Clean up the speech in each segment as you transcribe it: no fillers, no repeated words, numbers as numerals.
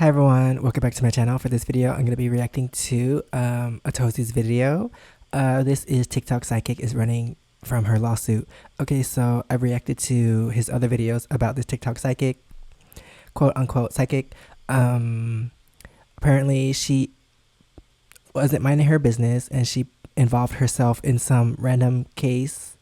Hi everyone, welcome back to my channel. For this video, I'm going to be reacting to Atosi's video. This is TikTok Psychic is running from her lawsuit. Okay, so I've reacted to his other videos about this TikTok Psychic, quote unquote psychic. Apparently she wasn't minding her business and she involved herself in some random case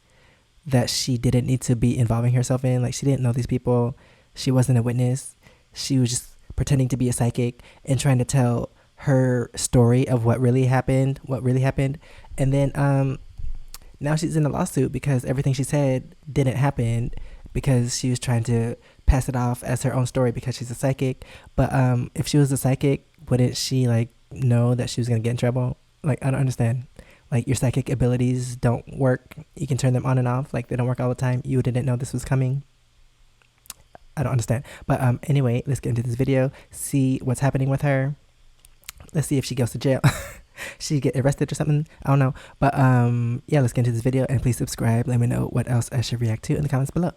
that she didn't need to be involving herself in. Like, she didn't know these people. She wasn't a witness. She was just pretending to be a psychic and trying to tell her story of what really happened. And then now she's in a lawsuit because everything she said didn't happen, because she was trying to pass it off as her own story because she's a psychic. But if she was a psychic, wouldn't she like know that she was gonna get in trouble? Like, I don't understand. Like, your psychic abilities don't work. You can turn them on and off. Like, they don't work all the time. You didn't know this was coming. I don't understand. But anyway, let's get into this video, see what's happening with her. Let's see if she goes to jail. She get arrested or something. I don't know. But yeah, let's get into this video, and please subscribe. Let me know what else I should react to in the comments below.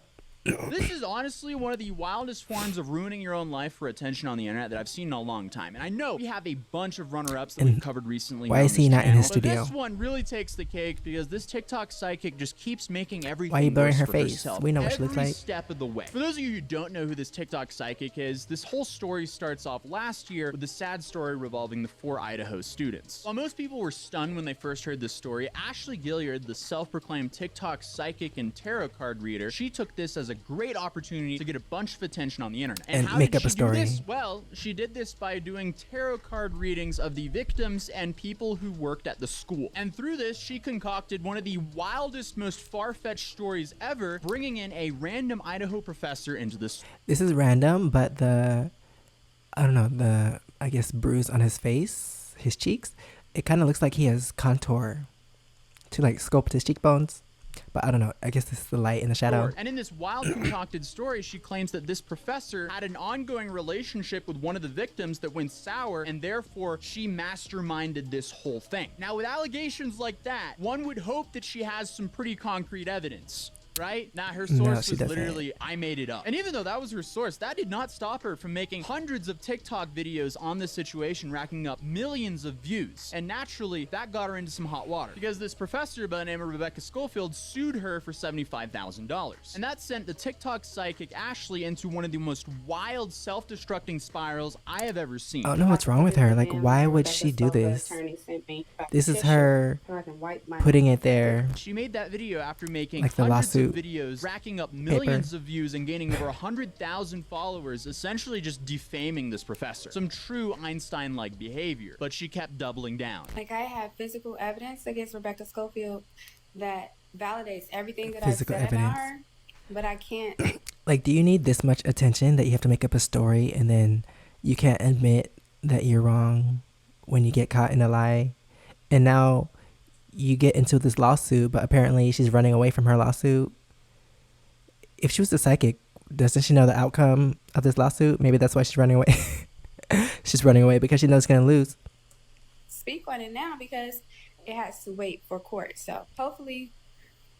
This is honestly one of the wildest forms of ruining your own life for attention on the internet that I've seen in a long time. And I know we have a bunch of runner-ups that we've covered recently. Why is he not in his studio? But this one really takes the cake because this TikTok psychic just keeps making everything Why are you blurring worse her for face? herself. We know what she looks like. Every step of the way. For those of you who don't know who this TikTok psychic is, this whole story starts off last year with the sad story revolving the 4 Idaho students. While most people were stunned when they first heard this story, Ashley Gilliard, the self-proclaimed TikTok psychic and tarot card reader, she took this as a great opportunity to get a bunch of attention on the internet. And how make did up a she do story. this? Well, she did this by doing tarot card readings of the victims and people who worked at the school. And through this, she concocted one of the wildest, most far-fetched stories ever, bringing in a random Idaho professor into this. This is random, but I don't know, I guess bruise on his face, his cheeks, it kind of looks like he has contour to like sculpt his cheekbones. But I don't know, I guess this is the light and the shadow. And in this wild concocted story, she claims that this professor had an ongoing relationship with one of the victims that went sour, and therefore she masterminded this whole thing. Now, with allegations like that, one would hope that she has some pretty concrete evidence. Right? Now, her source was literally, I made it up. And even though that was her source, that did not stop her from making hundreds of TikTok videos on this situation, racking up millions of views. And naturally, that got her into some hot water, because this professor by the name of Rebecca Schofield sued her for $75,000. And that sent the TikTok psychic Ashley into one of the most wild, self-destructing spirals I have ever seen. I don't know what's wrong with her. Like, why would she do this? This is her putting it there. She made that video after making like the lawsuit videos, racking up millions of views and gaining over 100,000 followers, essentially just defaming this professor. Some true Einstein-like behavior, but she kept doubling down. Like, I have physical evidence against Rebecca Schofield that validates everything that I said about her, but I can't. Like, do you need this much attention that you have to make up a story and then you can't admit that you're wrong when you get caught in a lie? And now you get into this lawsuit, but apparently she's running away from her lawsuit. If she was a psychic, doesn't she know the outcome of this lawsuit? Maybe that's why she's running away. She's running away because she knows she's going to lose. Speak on it now because it has to wait for court. So hopefully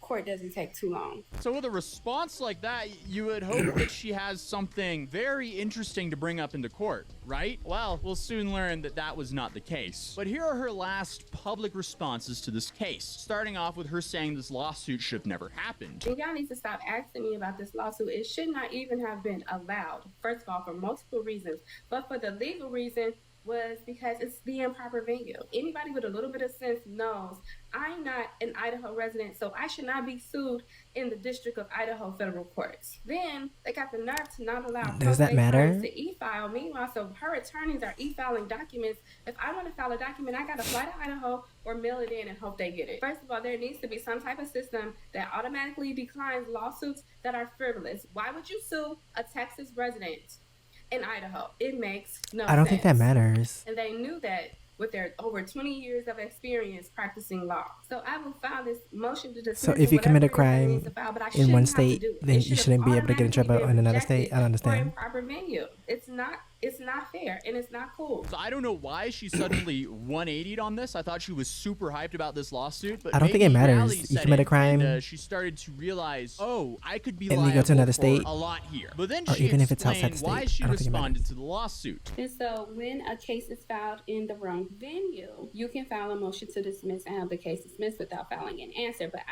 court doesn't take too long. So with a response like that, you would hope that she has something very interesting to bring up into court, right? Well, we'll soon learn that that was not the case. But here are her last public responses to this case, starting off with her saying this lawsuit should have never happened. Y'all need to stop asking me about this lawsuit. It should not even have been allowed, first of all, for multiple reasons. But for the legal reason was because it's the improper venue. Anybody with a little bit of sense knows I'm not an Idaho resident, so I should not be sued in the District of Idaho federal courts. Then they got the nerve to not allow does that matter to e-file. Meanwhile, so her attorneys are e-filing documents. If I want to file a document, I got to fly to Idaho or mail it in and hope they get it. First of all, there needs to be some type of system that automatically declines lawsuits that are frivolous. Why would you sue a Texas resident in Idaho? It makes no sense. I don't think that matters. And they knew that with their over 20 years of experience practicing law. So I will file this motion to dismiss. So if you commit a crime in one state, then you shouldn't be able to get in trouble in another state? I don't understand. Improper venue. It's It's not fair and it's not cool. So I don't know why she suddenly 180'd on this. I thought she was super hyped about this lawsuit, but I don't think it matters. You commit a crime, and, she started to realize, oh, I could be and liable you go to another for state, a lot here. But then or she even if it's outside explained the state, why she I don't think it responded matters. to the lawsuit. And so when a case is filed in the wrong venue, you can file a motion to dismiss and have the case dismissed without filing an answer. But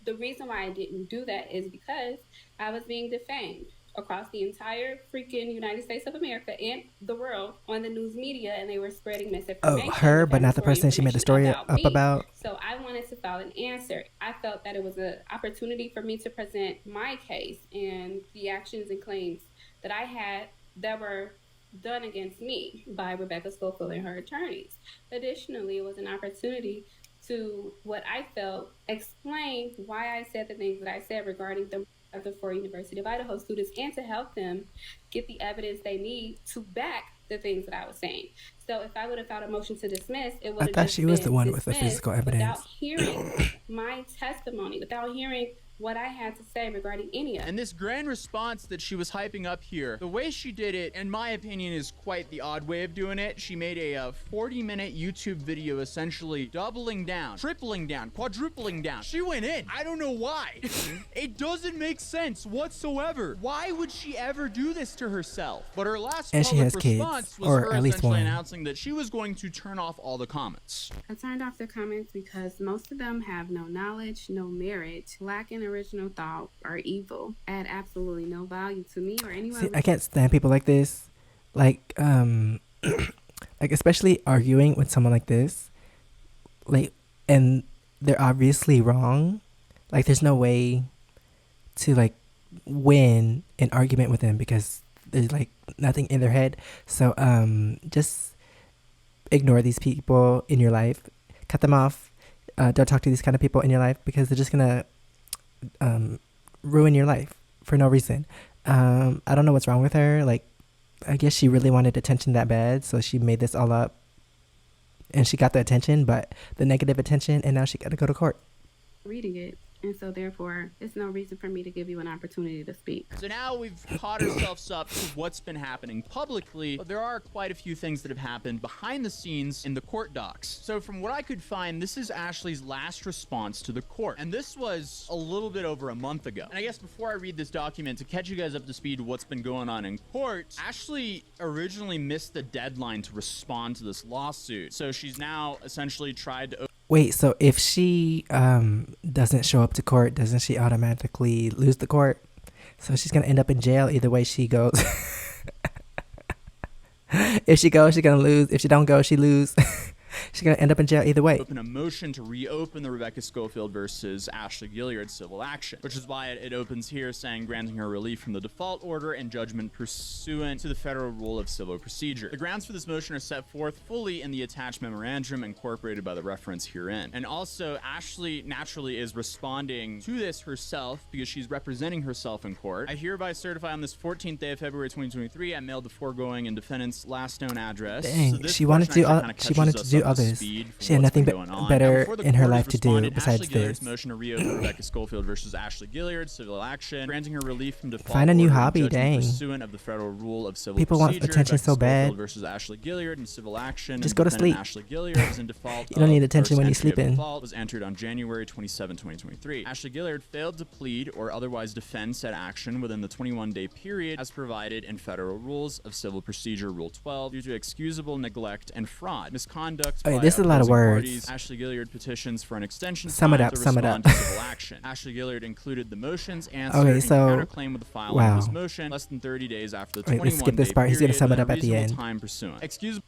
the reason why I didn't do that is because I was being defamed across the entire freaking United States of America and the world on the news media, and they were spreading misinformation. Oh, her, but not the person she made the story up about. So I wanted to file an answer. I felt that it was an opportunity for me to present my case and the actions and claims that I had that were done against me by Rebecca Schofield and her attorneys. Additionally, it was an opportunity to, what I felt, explain why I said the things that I said regarding the 4 University of Idaho students, and to help them get the evidence they need to back the things that I was saying. So if I would have filed a motion to dismiss, it would have I thought she was the one with the physical evidence. Without hearing my testimony, without hearing what I had to say regarding any of it. And this grand response that she was hyping up here, the way she did it, in my opinion, is quite the odd way of doing it. She made a 40-minute YouTube video essentially doubling down, tripling down, quadrupling down. She went in. I don't know why. It doesn't make sense whatsoever. Why would she ever do this to herself? But her last public response was her essentially announcing that she was going to turn off all the comments. I turned off the comments because most of them have no knowledge, no merit, lack in original thought, are evil, add absolutely no value to me or anyone. See, I can't stand people like this. Like, like especially arguing with someone like this. Like, and they're obviously wrong. Like, there's no way to like win an argument with them because there's like nothing in their head. So, just ignore these people in your life. Cut them off. Don't talk to these kind of people in your life because they're just gonna ruin your life for no reason. I don't know what's wrong with her. Like, I guess she really wanted attention that bad, so she made this all up, and she got the attention, but the negative attention, and now she got to go to court. Reading it. And so therefore, it's no reason for me to give you an opportunity to speak. So now we've caught ourselves up to what's been happening publicly. But there are quite a few things that have happened behind the scenes in the court docs. So from what I could find, this is Ashley's last response to the court. And this was a little bit over a month ago. And I guess before I read this document, to catch you guys up to speed what's been going on in court, Ashley originally missed the deadline to respond to this lawsuit. So she's now essentially tried to... Wait, so if she doesn't show up to court, doesn't she automatically lose the court? So she's going to end up in jail either way she goes. If she goes, she's going to lose. If she don't go, she lose. She's going to end up in jail either way. Open a motion to reopen the Rebecca Schofield versus Ashley Gilliard civil action, which is why it opens here saying granting her relief from the default order and judgment pursuant to the federal rule of civil procedure. The grounds for this motion are set forth fully in the attached memorandum incorporated by the reference herein. And also, Ashley naturally is responding to this herself because she's representing herself in court. I hereby certify on this 14th day of February 2023, I mailed the foregoing and defendant's last known address. Dang, So she wanted to do all this. She had nothing better in her life to do besides this. Motion to reopen Rebecca Schofield versus Ashley Gilliard civil action, granting her relief from default. Find a new hobby, dang. Pursuant of the federal rule of civil people procedure, want attention Rebecca so bad. Schofield versus Ashley Gilliard in civil action. Just go to sleep. Ashley Gilliard is in default. You don't need attention when you're sleeping. Default was entered on January 27, 2023. Ashley Gilliard failed to plead or otherwise defend said action within the 21-day period as provided in federal rules of civil procedure Rule 12 due to excusable neglect and fraud, misconduct. This is a lot of words. Parties. Ashley Gilliard petitions for an extension sum it time up, to sum it respond up. to civil action. Ashley Gilliard included the motion's answer Okay, and so counterclaim with the filing of this motion less than 30 days after the 21-day let's skip this part. He's gonna sum it up at the end. Time pursuant. Excusable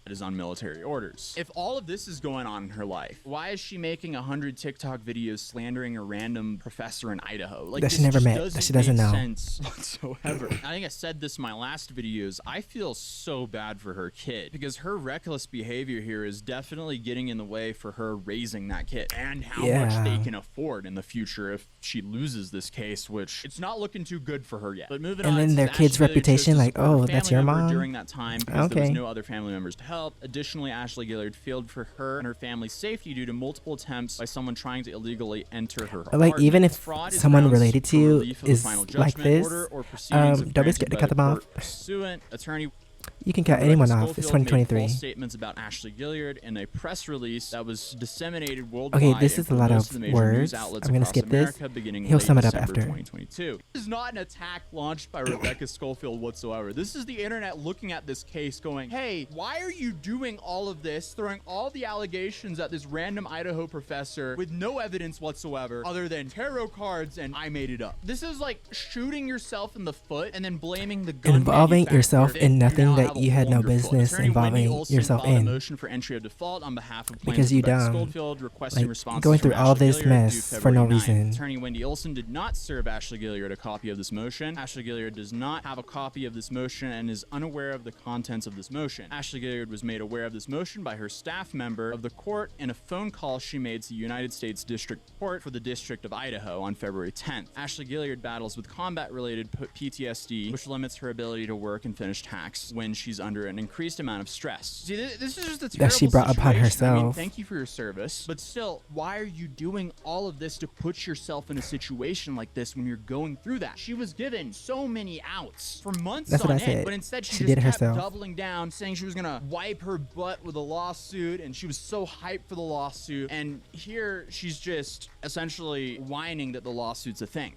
is on military orders. If all of this is going on in her life, why is she making 100 TikTok videos slandering a random professor in Idaho? Like, that she never met, that she doesn't know. Sense whatsoever. I think I said this in my last videos. I feel so bad for her kid because her reckless behavior here is definitely getting in the way for her raising that kid and how much they can afford in the future if she loses this case, which it's not looking too good for her yet. But moving on, and then their kid's reputation, like, oh, that's your mom. During that time, because there was no other family members to help. help. Additionally, Ashley Gilliard feared for her and her family's safety due to multiple attempts by someone trying to illegally enter her But like, apartment. even if Fraud is someone grounds related to for you relief of the is final like judgment this, order or proceedings if don't be granted scared to by cut the them off. court pursuant. Attorney You can cut Rebecca anyone off. It's Schofield made 2023. false statements about Ashley Gilliard in a press release that was disseminated worldwide. Okay, this and is a for lot most of the major news words. outlets I'm gonna across skip this. America beginning He'll late sum it up December after. 2022. This is not an attack launched by Rebecca Schofield whatsoever. This is the internet looking at this case going, hey, why are you doing all of this, throwing all the allegations at this random Idaho professor with no evidence whatsoever other than tarot cards and I made it up. This is like shooting yourself in the foot and then blaming the gun Involving yourself manufacturer in that nothing now that have a you had hole no in your foot. business Attorney involving Wendy Olson yourself filed a in. motion for entry of default on behalf of Because you Rebecca dumb. Schofield, requesting Like, responses going from through all Ashley this Gilliard due mess for no February 9th. reason. Attorney Wendy Olson did not serve Ashley Gilliard a copy of this motion. Ashley Gilliard does not have a copy of this motion and is unaware of the contents of this motion. Ashley Gilliard was made aware of this motion by her staff member of the court in a phone call she made to the United States District Court for the District of Idaho on February 10th. Ashley Gilliard battles with combat-related PTSD, which limits her ability to work and finish tasks when she's under an increased amount of stress. See, this is just a terrible That she brought upon situation. I mean, herself. thank you for your service, but still, why are you doing all of this to put yourself in a situation like this when you're going through that? She was given so many outs for months That's what on I end, said. but instead she She just did it kept herself. doubling down, saying she was gonna wipe her butt with a lawsuit, and she was so hyped for the lawsuit. And here she's just essentially whining that the lawsuit's a thing.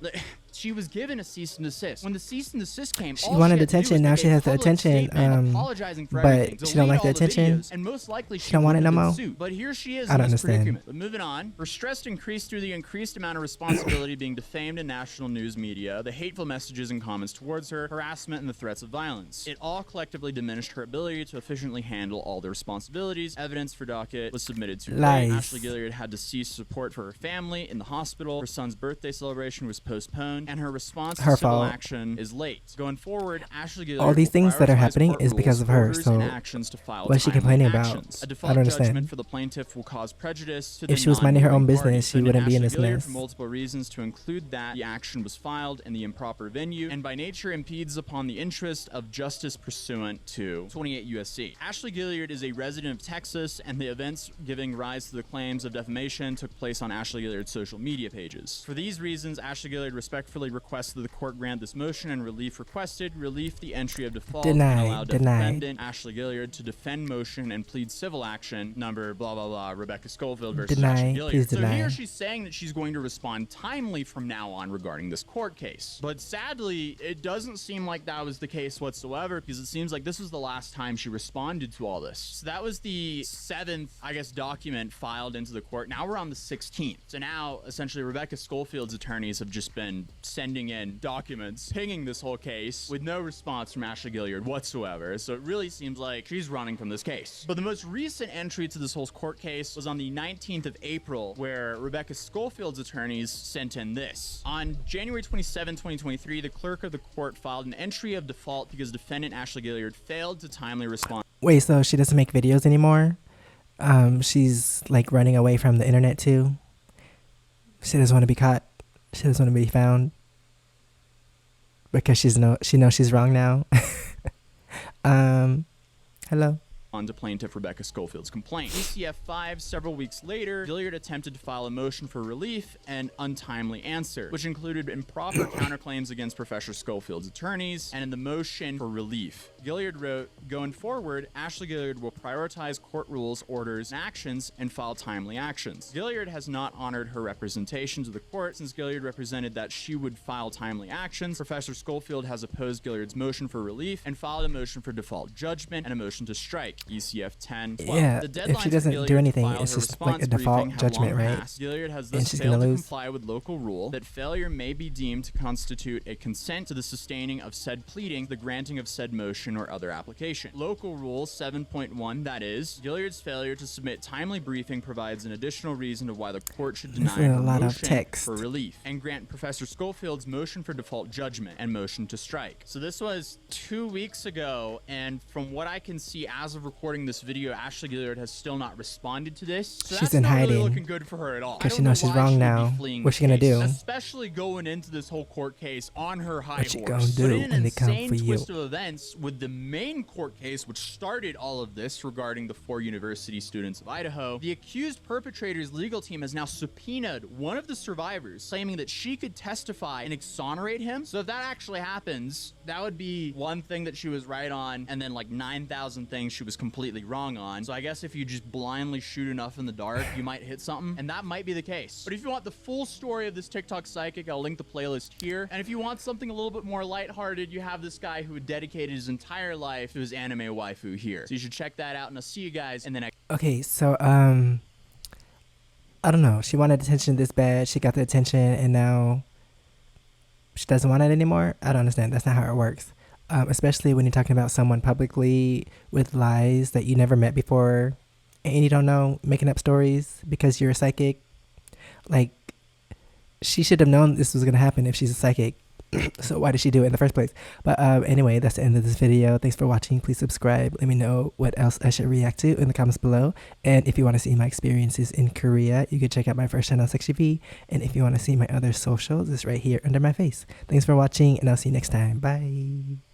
She was given a cease and desist. When the cease and desist came, She all wanted had to do attention, was now make she a has the public attention, statement apologizing for but everything, she don't delete like the all attention. videos, and most likely she don't want it wouldn't no have more. been sued. But here she is I in don't this understand. predicament. But moving on, her stress increased through the increased amount of responsibility being defamed in national news media, the hateful messages and comments towards her, harassment, and the threats of violence. It all collectively diminished her ability to efficiently handle all the responsibilities. Evidence for docket was submitted to Lies. Ashley Gilliard had to cease support for her family in the hospital. Her son's birthday celebration was postponed, and her response Her to civil fault. action is late. Going forward, Ashley Gilliard All these will things that are prioritize happening court is because rules, of her, orders, so and actions to file what is she timely complaining about? actions. A I default don't judgment understand. for the plaintiff will cause prejudice to If the she was minding her own non-moving party. business, she Defendant wouldn't be in Ashley this Gilliard, mess. for multiple reasons, to include that the action was filed in the improper venue and by nature impedes upon the interest of justice pursuant to 28 U.S.C. Ashley Gilliard is a resident of Texas, and the events giving rise to the claims of defamation took place on Ashley Gilliard's social media pages. For these reasons, Ashley Gilliard respectfully requests that the court grant this motion and relief requested, relief the entry of default, and allow defendant Ashley Gilliard to defend motion and plead civil action number blah blah blah Rebecca Schofield versus Ashley Gilliard. Please So deny. here she's saying that she's going to respond timely from now on regarding this court case. But sadly, it doesn't seem like that was the case whatsoever, because it seems like this was the last time she responded to all this. So that was the 7th, I guess, document filed into the court. Now we're on the 16th. So now, essentially, Rebecca Schofield's attorneys have just been sending in documents, pinging this whole case with no response from Ashley Gilliard whatsoever. So it really seems like she's running from this case. But the most recent entry to this whole court case was on the 19th of April, where Rebecca Schofield's attorneys sent in this. On January 27, 2023, the clerk of the court filed an entry of default because defendant Ashley Gilliard failed to timely respond. Wait, so she doesn't make videos anymore? She's like running away from the internet too. She doesn't want to be caught. She doesn't want to be found because she knows she's wrong now. Hello. On to plaintiff Rebecca Schofield's complaint. ECF 5, several weeks later, Gilliard attempted to file a motion for relief and untimely answer, which included improper counterclaims against Professor Schofield's attorneys, and in the motion for relief, Gilliard wrote, going forward, Ashley Gilliard will prioritize court rules, orders, and actions, and file timely actions. Gilliard has not honored her representation to the court since Gilliard represented that she would file timely actions. Professor Schofield has opposed Gilliard's motion for relief and filed a motion for default judgment and a motion to strike. ECF 10. Yeah, if she doesn't do anything, it's just like a default judgment, right? Gilliard has And thus she's failed gonna to lose. comply with local rule that failure may be deemed to constitute a consent to the sustaining of said pleading, the granting of said motion or other application. Local rule 7.1, that is, Gilliard's failure to submit timely briefing provides an additional reason of why the court should deny This is a her lot of motion text. for relief and grant Professor Schofield's motion for default judgment and motion to strike. So this was 2 weeks ago, and from what I can see as of recording this video, Ashley Gillard has still not responded to this. So She's that's in not hiding. really looking good for her at all. Because I she don't know knows she's why wrong she would now. be fleeing What's she the gonna case, do? especially going into this whole court case on her high What you horse. gonna do But in an when they come insane for you? twist of events with the main court case, which started all of this regarding the 4 university students of Idaho, the accused perpetrator's legal team has now subpoenaed one of the survivors, claiming that she could testify and exonerate him. So if that actually happens, that would be one thing that she was right on, and then like 9,000 things she was completely wrong on. So I guess if you just blindly shoot enough in the dark, you might hit something, and that might be the case. But if you want the full story of this TikTok psychic, I'll link the playlist here. And if you want something a little bit more lighthearted, you have this guy who dedicated his entire life to his anime waifu here. So you should check that out, and I'll see you guys in the next. Okay, so I don't know. She wanted attention this bad. She got the attention, and now she doesn't want it anymore. I don't understand. That's not how it works. Especially when you're talking about someone publicly with lies that you never met before, and you don't know, making up stories because you're a psychic. Like, she should have known this was gonna happen if she's a psychic. So why did she do it in the first place? But anyway, that's the end of this video. Thanks for watching. Please subscribe. Let me know what else I should react to in the comments below. And if you want to see my experiences in Korea, you can check out my first channel, SEKSHI. And if you want to see my other socials, it's right here under my face. Thanks for watching, and I'll see you next time. Bye.